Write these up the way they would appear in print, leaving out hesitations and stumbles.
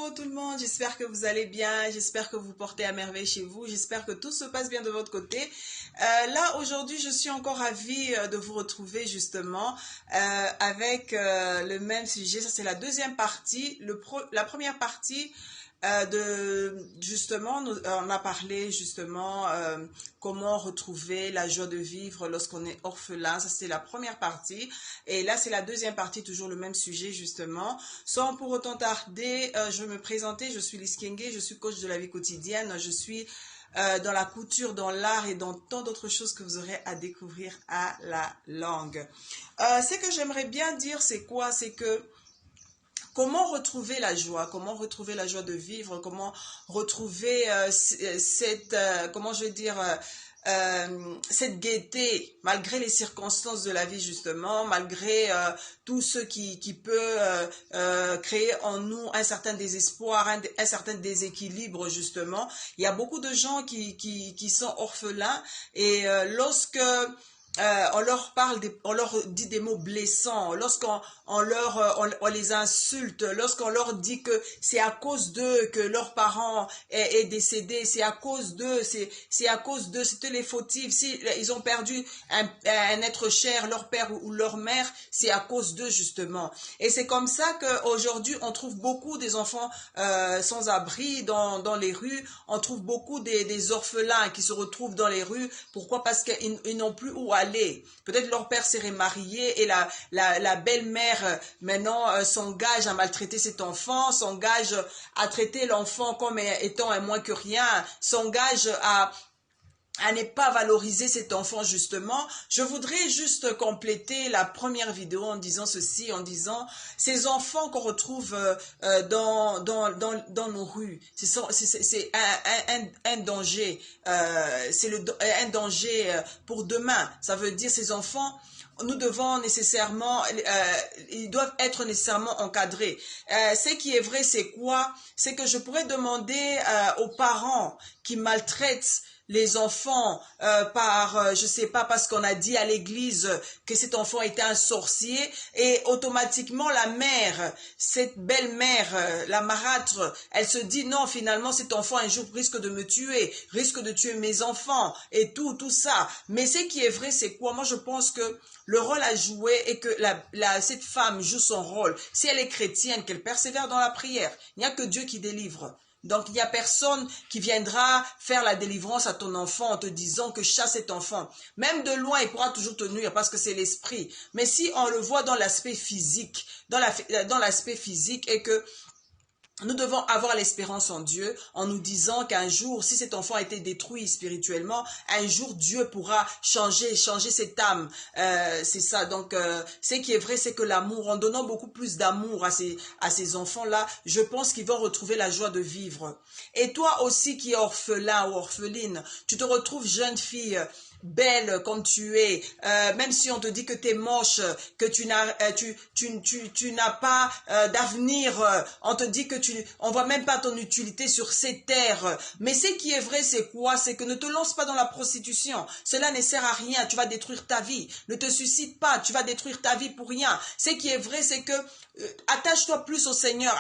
Bonjour tout le monde, j'espère que vous allez bien, j'espère que vous portez à merveille chez vous, j'espère que tout se passe bien de votre côté. Là aujourd'hui je suis encore ravie de vous retrouver justement avec le même sujet. Ça c'est la deuxième partie. La première partie justement, on a parlé justement comment retrouver la joie de vivre lorsqu'on est orphelin. Ça c'est la première partie, et là c'est la deuxième partie, toujours le même sujet justement. Sans pour autant tarder, je vais me présenter. Je suis Lise Kenge, je suis coach de la vie quotidienne, je suis dans la couture, dans l'art et dans tant d'autres choses que vous aurez à découvrir à la langue. Ce que j'aimerais bien dire, c'est quoi? C'est que comment retrouver la joie? Comment retrouver la joie de vivre? Comment retrouver comment je vais dire, cette gaieté, malgré les circonstances de la vie justement, malgré tout ce qui peut créer en nous un certain désespoir, un certain déséquilibre justement. Il y a beaucoup de gens qui sont orphelins, et lorsque on leur parle, on leur dit des mots blessants, lorsqu'on on les insulte, lorsqu'on leur dit que c'est à cause d'eux que leurs parents est décédé, c'est à cause d'eux, c'est à cause d'eux, c'était les fautifs, si ils ont perdu un être cher, leur père ou leur mère, c'est à cause d'eux justement. Et c'est comme ça qu'aujourd'hui on trouve beaucoup des enfants sans abri dans les rues, on trouve beaucoup des orphelins qui se retrouvent dans les rues. Pourquoi? Parce qu'ils n'ont plus où aller. Peut-être leur père s'est remarié et la belle-mère maintenant s'engage à maltraiter cet enfant, s'engage à traiter l'enfant comme étant un moins que rien, s'engage à ne pas valoriser cet enfant justement. Je voudrais juste compléter la première vidéo en disant ceci, en disant ces enfants qu'on retrouve dans nos rues, c'est un danger, c'est un danger pour demain. Ça veut dire ces enfants, nous devons nécessairement, ils doivent être nécessairement encadrés. Ce qui est vrai, c'est quoi? C'est que je pourrais demander aux parents qui maltraitent les enfants je sais pas, parce qu'on a dit à l'église que cet enfant était un sorcier, et automatiquement la mère, cette belle-mère, la marâtre, elle se dit non, finalement cet enfant un jour risque de me tuer, risque de tuer mes enfants et tout ça. Mais ce qui est vrai, c'est quoi? Moi je pense que le rôle à jouer est que cette femme joue son rôle. Si elle est chrétienne, qu'elle persévère dans la prière. Il n'y a que Dieu qui délivre. Donc, il n'y a personne qui viendra faire la délivrance à ton enfant en te disant que chasse cet enfant. Même de loin, il pourra toujours te nuire parce que c'est l'esprit. Mais si on le voit dans l'aspect physique, dans l'aspect physique, et que nous devons avoir l'espérance en Dieu en nous disant qu'un jour, si cet enfant a été détruit spirituellement, un jour Dieu pourra changer cette âme. C'est ça. Donc, ce qui est vrai, c'est que l'amour, en donnant beaucoup plus d'amour à ces enfants-là, je pense qu'ils vont retrouver la joie de vivre. Et toi aussi qui es orphelin ou orpheline, tu te retrouves jeune fille, belle comme tu es, même si on te dit que tu es moche, que tu n'as pas d'avenir, on te dit que on voit même pas ton utilité sur ces terres. Mais ce qui est vrai, c'est quoi? C'est que ne te lance pas dans la prostitution. Cela ne sert à rien, tu vas détruire ta vie. Ne te suicide pas, tu vas détruire ta vie pour rien. Ce qui est vrai, c'est que attache-toi plus au Seigneur,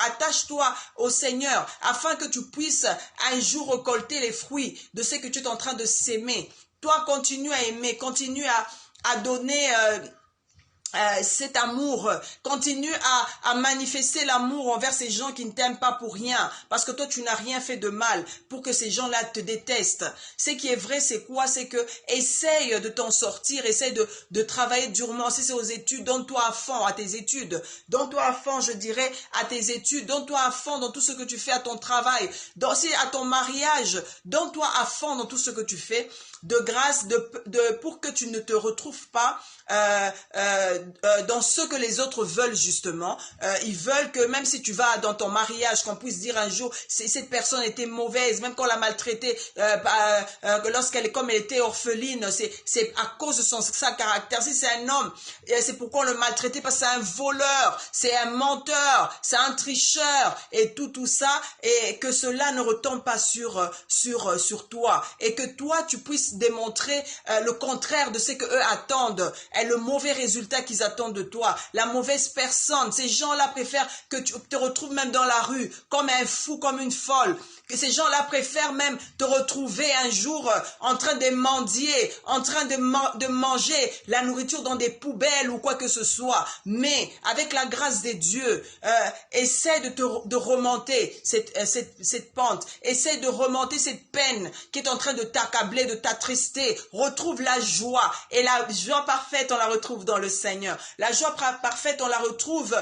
afin que tu puisses un jour récolter les fruits de ce que tu es en train de s'aimer. Toi, continue à aimer, continue à donner cet amour, continue à manifester l'amour envers ces gens qui ne t'aiment pas pour rien, parce que toi tu n'as rien fait de mal pour que ces gens-là te détestent. Ce qui est vrai, c'est quoi? C'est que essaye de t'en sortir, essaye de travailler durement. Si c'est aux études, donne-toi à fond à tes études, donne-toi à fond, je dirais, à tes études, donne-toi à fond dans tout ce que tu fais, à ton travail, à ton mariage, donne-toi à fond dans tout ce que tu fais, de grâce, pour que tu ne te retrouves pas dans ce que les autres veulent justement. Ils veulent que même si tu vas dans ton mariage, qu'on puisse dire un jour cette personne était mauvaise, même qu'on l'a maltraitée, comme elle était orpheline, c'est à cause de sa caractère. Si c'est un homme, c'est pourquoi on le maltraitait, parce que c'est un voleur, c'est un menteur, c'est un tricheur et tout ça, et que cela ne retombe pas sur toi, et que toi tu puisses démontrer le contraire de ce que eux attendent, et le mauvais résultat qu'ils attendent de toi, la mauvaise personne. Ces gens-là préfèrent que tu te retrouves même dans la rue, comme un fou, comme une folle. Que ces gens-là préfèrent même te retrouver un jour en train de mendier, en train de manger la nourriture dans des poubelles ou quoi que ce soit. Mais avec la grâce de Dieu, essaie de remonter cette pente, essaie de remonter cette peine qui est en train de t'accabler, de t'attrister. Retrouve la joie, et la joie parfaite, on la retrouve dans le Seigneur. La joie parfaite, on la retrouve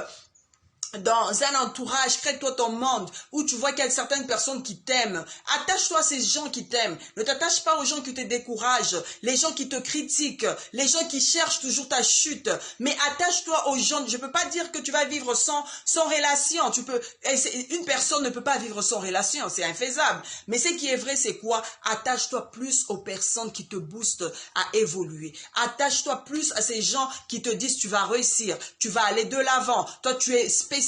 dans un entourage. Crée-toi ton monde où tu vois qu'il y a certaines personnes qui t'aiment. Attache-toi à ces gens qui t'aiment. Ne t'attache pas aux gens qui te découragent, les gens qui te critiquent, les gens qui cherchent toujours ta chute. Mais attache-toi aux gens. Je ne peux pas dire que tu vas vivre sans relation. Une personne ne peut pas vivre sans relation, c'est infaisable. Mais ce qui est vrai, c'est quoi? Attache-toi plus aux personnes qui te boostent à évoluer. Attache-toi plus à ces gens qui te disent tu vas réussir, tu vas aller de l'avant. Toi, tu es spécial.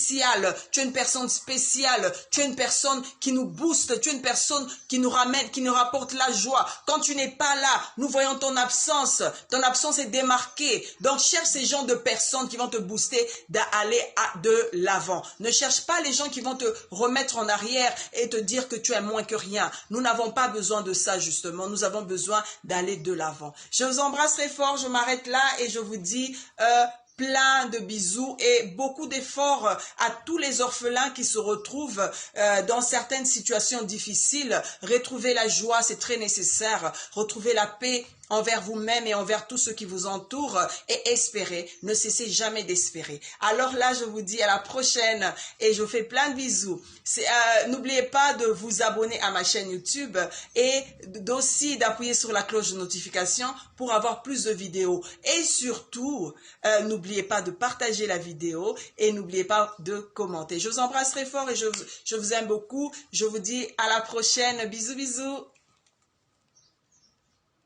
Tu es une personne spéciale, tu es une personne qui nous booste, tu es une personne qui nous ramène, qui nous rapporte la joie. Quand tu n'es pas là, nous voyons ton absence est démarquée. Donc cherche ces gens de personnes qui vont te booster d'aller de l'avant. Ne cherche pas les gens qui vont te remettre en arrière et te dire que tu es moins que rien. Nous n'avons pas besoin de ça justement, nous avons besoin d'aller de l'avant. Je vous embrasse très fort, je m'arrête là et je vous dis plein de bisous et beaucoup d'efforts à tous les orphelins qui se retrouvent dans certaines situations difficiles. Retrouver la joie, c'est très nécessaire. Retrouver la paix envers vous-même et envers tous ceux qui vous entourent et espérer. Ne cessez jamais d'espérer. Alors là, je vous dis à la prochaine et je vous fais plein de bisous. N'oubliez pas de vous abonner à ma chaîne YouTube et aussi d'appuyer sur la cloche de notification pour avoir plus de vidéos. Et surtout, n'oubliez pas de partager la vidéo et n'oubliez pas de commenter. Je vous embrasse très fort et je vous aime beaucoup. Je vous dis à la prochaine. Bisous, bisous.